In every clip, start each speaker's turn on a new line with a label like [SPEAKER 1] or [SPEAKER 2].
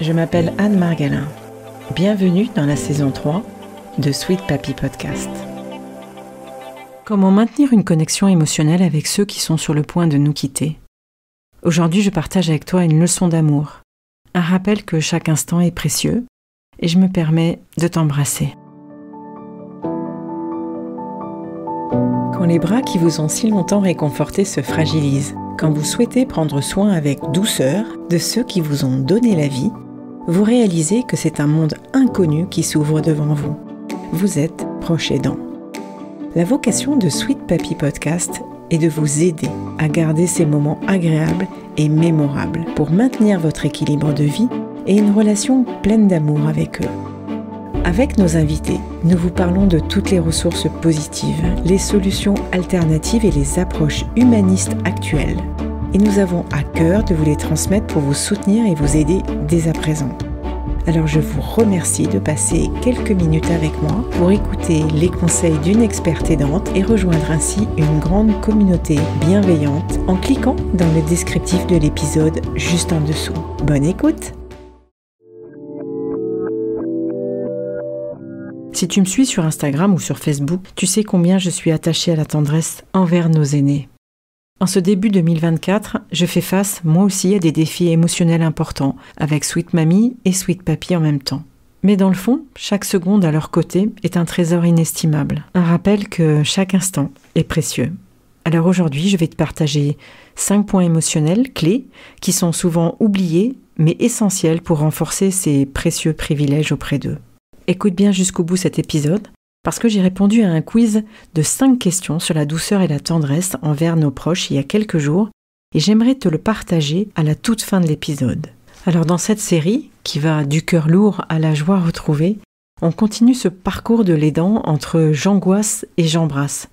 [SPEAKER 1] Je m'appelle Anne Margalin. Bienvenue dans la saison 3 de Sweet Papy Podcast. Comment maintenir une connexion émotionnelle avec ceux qui sont sur le point de nous quitter? Aujourd'hui, je partage avec toi une leçon d'amour, un rappel que chaque instant est précieux et je me permets de t'embrasser. Quand les bras qui vous ont si longtemps réconfortés se fragilisent, quand vous souhaitez prendre soin avec douceur de ceux qui vous ont donné la vie, vous réalisez que c'est un monde inconnu qui s'ouvre devant vous. Vous êtes proche aidant. La vocation de Sweet Papy Podcast est de vous aider à garder ces moments agréables et mémorables pour maintenir votre équilibre de vie et une relation pleine d'amour avec eux. Avec nos invités, nous vous parlons de toutes les ressources positives, les solutions alternatives et les approches humanistes actuelles. Et nous avons à cœur de vous les transmettre pour vous soutenir et vous aider dès à présent. Alors je vous remercie de passer quelques minutes avec moi pour écouter les conseils d'une experte aidante et rejoindre ainsi une grande communauté bienveillante en cliquant dans le descriptif de l'épisode juste en dessous. Bonne écoute! Si tu me suis sur Instagram ou sur Facebook, tu sais combien je suis attachée à la tendresse envers nos aînés. En ce début 2024, je fais face, moi aussi, à des défis émotionnels importants, avec Sweet Mamie et Sweet Papy en même temps. Mais dans le fond, chaque seconde à leur côté est un trésor inestimable, un rappel que chaque instant est précieux. Alors aujourd'hui, je vais te partager 5 points émotionnels clés qui sont souvent oubliés, mais essentiels pour renforcer ces précieux privilèges auprès d'eux. Écoute bien jusqu'au bout cet épisode, parce que j'ai répondu à un quiz de 5 questions sur la douceur et la tendresse envers nos proches il y a quelques jours, et j'aimerais te le partager à la toute fin de l'épisode. Alors dans cette série, qui va du cœur lourd à la joie retrouvée, on continue ce parcours de l'aidant entre j'angoisse et j'embrasse.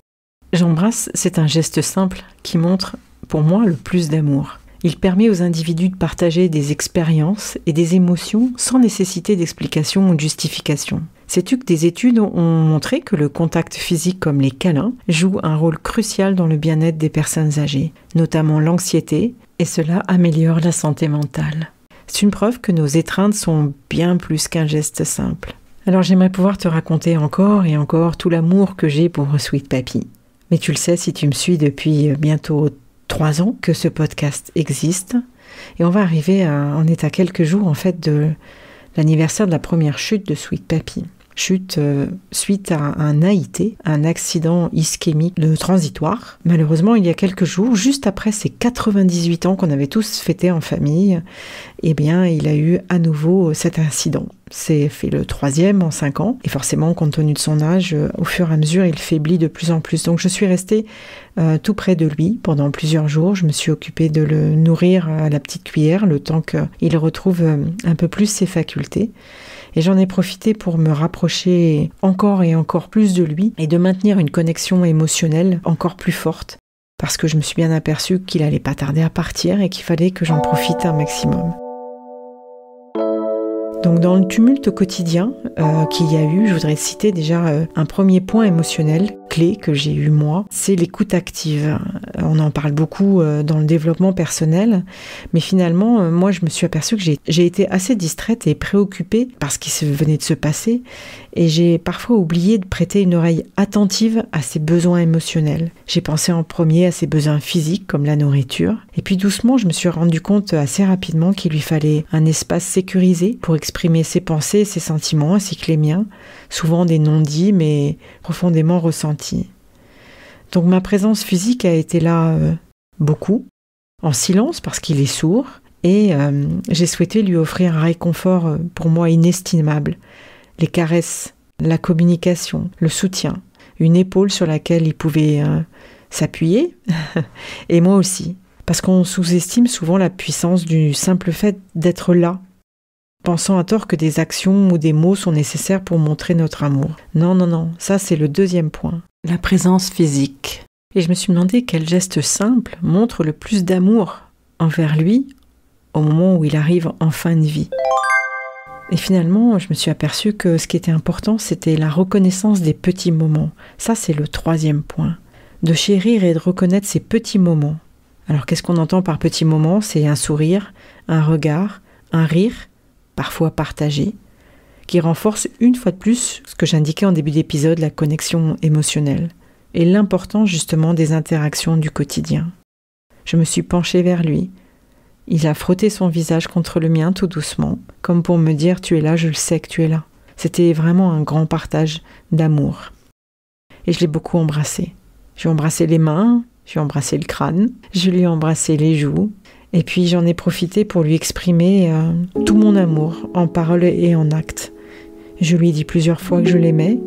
[SPEAKER 1] J'embrasse, c'est un geste simple qui montre, pour moi, le plus d'amour. Il permet aux individus de partager des expériences et des émotions sans nécessité d'explication ou de justification. Sais-tu que des études ont montré que le contact physique comme les câlins joue un rôle crucial dans le bien-être des personnes âgées, notamment l'anxiété, et cela améliore la santé mentale. C'est une preuve que nos étreintes sont bien plus qu'un geste simple. Alors j'aimerais pouvoir te raconter encore et encore tout l'amour que j'ai pour Sweet Papy. Mais tu le sais si tu me suis depuis bientôt 3 ans que ce podcast existe. Et on va arriver on est à quelques jours en fait de l'anniversaire de la première chute de Sweet Papy. Chute suite à un AIT, un accident ischémique transitoire. Malheureusement, il y a quelques jours, juste après ses 98 ans qu'on avait tous fêtés en famille, eh bien, il a eu à nouveau cet incident. C'est fait le 3e en 5 ans. Et forcément, compte tenu de son âge, au fur et à mesure, il faiblit de plus en plus. Donc, je suis restée tout près de lui pendant plusieurs jours. Je me suis occupée de le nourrir à la petite cuillère, le temps qu'il retrouve un peu plus ses facultés. Et j'en ai profité pour me rapprocher encore et encore plus de lui et de maintenir une connexion émotionnelle encore plus forte. Parce que je me suis bien aperçue qu'il allait pas tarder à partir et qu'il fallait que j'en profite un maximum. Donc dans le tumulte quotidien qu'il y a eu, je voudrais citer déjà un premier point émotionnel clé que j'ai eu moi, c'est l'écoute active. On en parle beaucoup dans le développement personnel, mais finalement, moi je me suis aperçue que j'ai été assez distraite et préoccupée par ce qui venait de se passer, et j'ai parfois oublié de prêter une oreille attentive à ses besoins émotionnels. J'ai pensé en premier à ses besoins physiques comme la nourriture, et puis doucement je me suis rendu compte assez rapidement qu'il lui fallait un espace sécurisé pour exprimer ses pensées, ses sentiments ainsi que les miens, souvent des non-dits mais profondément ressentis. Donc ma présence physique a été là beaucoup, en silence parce qu'il est sourd, et j'ai souhaité lui offrir un réconfort pour moi inestimable, les caresses, la communication, le soutien, une épaule sur laquelle il pouvait s'appuyer, et moi aussi, parce qu'on sous-estime souvent la puissance du simple fait d'être là, pensant à tort que des actions ou des mots sont nécessaires pour montrer notre amour. Non, ça c'est le 2e point, la présence physique. Et je me suis demandé quel geste simple montre le plus d'amour envers lui au moment où il arrive en fin de vie. Et finalement, je me suis aperçue que ce qui était important, c'était la reconnaissance des petits moments. Ça, c'est le 3e point. De chérir et de reconnaître ces petits moments. Alors qu'est-ce qu'on entend par petits moments? C'est un sourire, un regard, un rire, parfois partagé, qui renforce une fois de plus ce que j'indiquais en début d'épisode, la connexion émotionnelle et l'importance justement des interactions du quotidien. Je me suis penchée vers lui. Il a frotté son visage contre le mien tout doucement, comme pour me dire « tu es là, je le sais que tu es là ». C'était vraiment un grand partage d'amour. Et je l'ai beaucoup embrassé. Je lui ai embrassé les mains, je lui ai embrassé le crâne, je lui ai embrassé les joues. Et puis j'en ai profité pour lui exprimer tout mon amour, en parole et en acte. Je lui ai dit plusieurs fois que je l'aimais.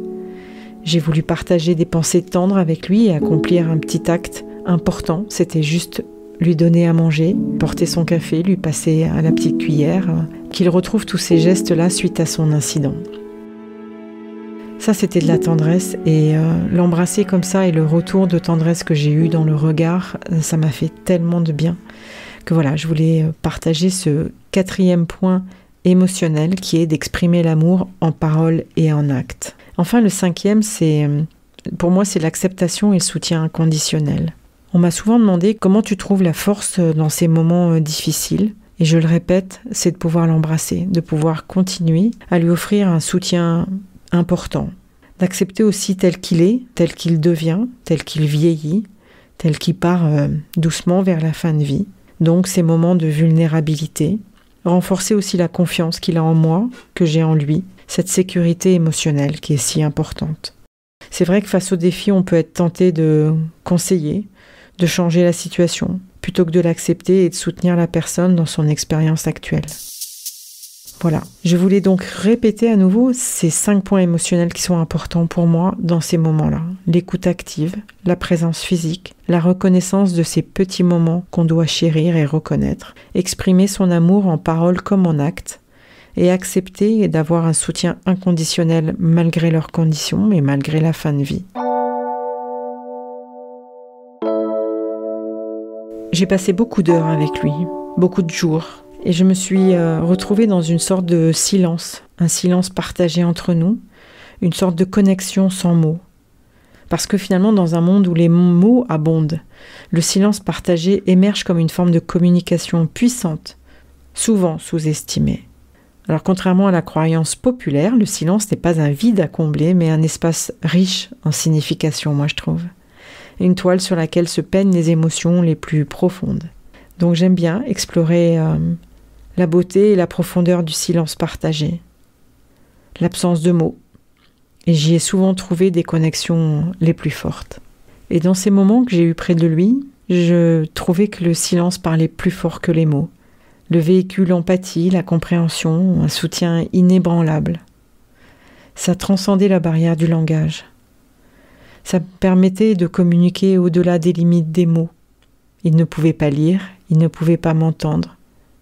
[SPEAKER 1] J'ai voulu partager des pensées tendres avec lui et accomplir un petit acte important. C'était juste lui donner à manger, porter son café, lui passer à la petite cuillère, qu'il retrouve tous ces gestes-là suite à son incident. Ça, c'était de la tendresse et l'embrasser comme ça et le retour de tendresse que j'ai eu dans le regard, ça m'a fait tellement de bien que voilà, je voulais partager ce 4e point émotionnel qui est d'exprimer l'amour en parole et en acte. Enfin, le 5e, pour moi, c'est l'acceptation et le soutien inconditionnel. On m'a souvent demandé comment tu trouves la force dans ces moments difficiles. Et je le répète, c'est de pouvoir l'embrasser, de pouvoir continuer à lui offrir un soutien important, d'accepter aussi tel qu'il est, tel qu'il devient, tel qu'il vieillit, tel qu'il part doucement vers la fin de vie. Donc ces moments de vulnérabilité, renforcer aussi la confiance qu'il a en moi, que j'ai en lui, cette sécurité émotionnelle qui est si importante. C'est vrai que face aux défis, on peut être tenté de conseiller, de changer la situation, plutôt que de l'accepter et de soutenir la personne dans son expérience actuelle. Voilà, je voulais donc répéter à nouveau ces 5 points émotionnels qui sont importants pour moi dans ces moments-là. L'écoute active, la présence physique, la reconnaissance de ces petits moments qu'on doit chérir et reconnaître, exprimer son amour en parole comme en acte, et accepter et d'avoir un soutien inconditionnel malgré leurs conditions et malgré la fin de vie. J'ai passé beaucoup d'heures avec lui, beaucoup de jours. Et je me suis retrouvée dans une sorte de silence, un silence partagé entre nous, une sorte de connexion sans mots. Parce que finalement, dans un monde où les mots abondent, le silence partagé émerge comme une forme de communication puissante, souvent sous-estimée. Alors contrairement à la croyance populaire, le silence n'est pas un vide à combler, mais un espace riche en signification, moi je trouve. Une toile sur laquelle se peignent les émotions les plus profondes. Donc j'aime bien explorer la beauté et la profondeur du silence partagé, l'absence de mots. Et j'y ai souvent trouvé des connexions les plus fortes. Et dans ces moments que j'ai eus près de lui, je trouvais que le silence parlait plus fort que les mots. Le véhicule l'empathie, la compréhension, un soutien inébranlable. Ça transcendait la barrière du langage. Ça permettait de communiquer au-delà des limites des mots. Il ne pouvait pas lire, il ne pouvait pas m'entendre.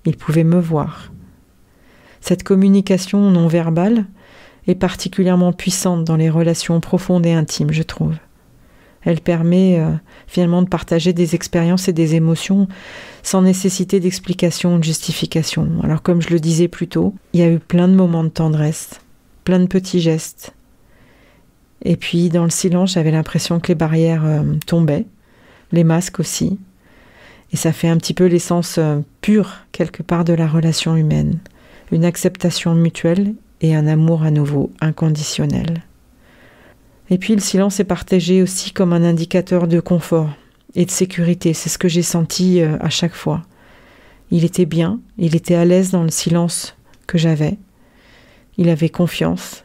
[SPEAKER 1] Il pouvait me voir. Cette communication non verbale est particulièrement puissante dans les relations profondes et intimes, je trouve. Elle permet finalement de partager des expériences et des émotions sans nécessité d'explication ou de justification. Alors comme je le disais plus tôt, il y a eu plein de moments de tendresse, plein de petits gestes. Et puis dans le silence, j'avais l'impression que les barrières tombaient, les masques aussi. Et ça fait un petit peu l'essence pure, quelque part, de la relation humaine. Une acceptation mutuelle et un amour à nouveau inconditionnel. Et puis le silence est partagé aussi comme un indicateur de confort et de sécurité. C'est ce que j'ai senti à chaque fois. Il était bien, il était à l'aise dans le silence que j'avais. Il avait confiance.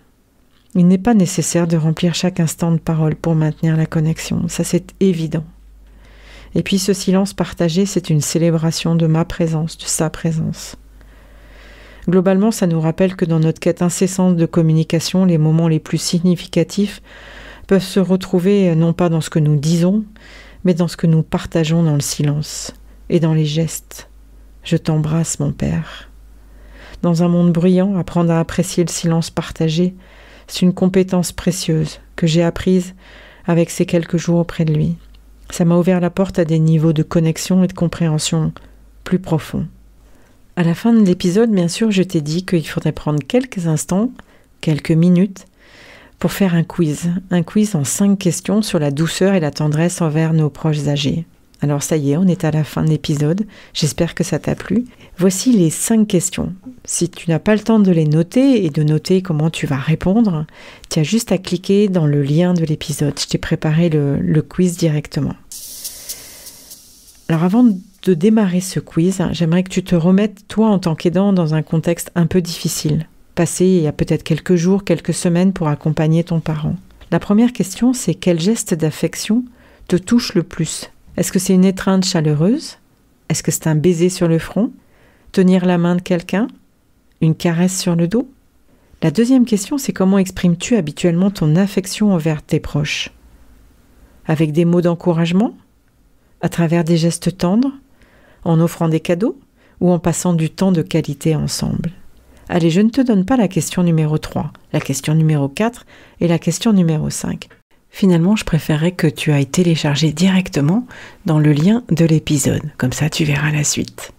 [SPEAKER 1] Il n'est pas nécessaire de remplir chaque instant de parole pour maintenir la connexion. Ça, c'est évident. Et puis ce silence partagé, c'est une célébration de ma présence, de sa présence. Globalement, ça nous rappelle que dans notre quête incessante de communication, les moments les plus significatifs peuvent se retrouver non pas dans ce que nous disons, mais dans ce que nous partageons dans le silence et dans les gestes. Je t'embrasse, mon père. Dans un monde bruyant, apprendre à apprécier le silence partagé, c'est une compétence précieuse que j'ai apprise avec ces quelques jours auprès de lui. Ça m'a ouvert la porte à des niveaux de connexion et de compréhension plus profonds. À la fin de l'épisode, bien sûr, je t'ai dit qu'il faudrait prendre quelques instants, quelques minutes, pour faire un quiz en 5 questions sur la douceur et la tendresse envers nos proches âgés. Alors ça y est, on est à la fin de l'épisode. J'espère que ça t'a plu. Voici les 5 questions. Si tu n'as pas le temps de les noter et de noter comment tu vas répondre, tu as juste à cliquer dans le lien de l'épisode. Je t'ai préparé le quiz directement. Alors avant de démarrer ce quiz, j'aimerais que tu te remettes, toi en tant qu'aidant, dans un contexte un peu difficile. Passé il y a peut-être quelques jours, quelques semaines pour accompagner ton parent. La première question, c'est quel geste d'affection te touche le plus ? Est-ce que c'est une étreinte chaleureuse ? Est-ce que c'est un baiser sur le front ? Tenir la main de quelqu'un ? Une caresse sur le dos ? La deuxième question, c'est comment exprimes-tu habituellement ton affection envers tes proches ? Avec des mots d'encouragement ? À travers des gestes tendres ? En offrant des cadeaux ? Ou en passant du temps de qualité ensemble ? Allez, je ne te donne pas la question numéro 3, la question numéro 4 et la question numéro 5. Finalement, je préférerais que tu ailles télécharger directement dans le lien de l'épisode. Comme ça, tu verras la suite.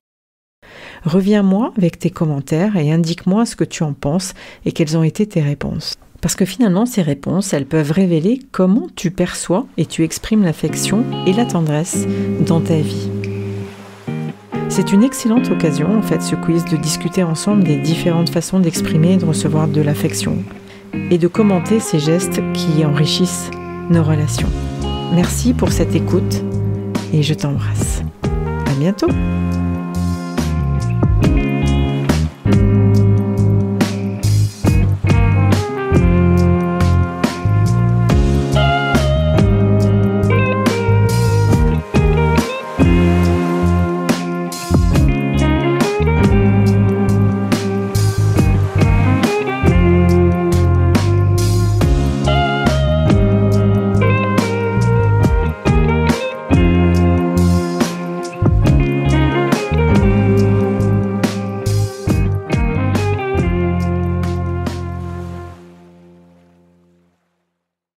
[SPEAKER 1] Reviens-moi avec tes commentaires et indique-moi ce que tu en penses et quelles ont été tes réponses. Parce que finalement, ces réponses, elles peuvent révéler comment tu perçois et tu exprimes l'affection et la tendresse dans ta vie. C'est une excellente occasion, en fait, ce quiz, de discuter ensemble des différentes façons d'exprimer et de recevoir de l'affection et de commenter ces gestes qui enrichissent nos relations. Merci pour cette écoute et je t'embrasse. À bientôt!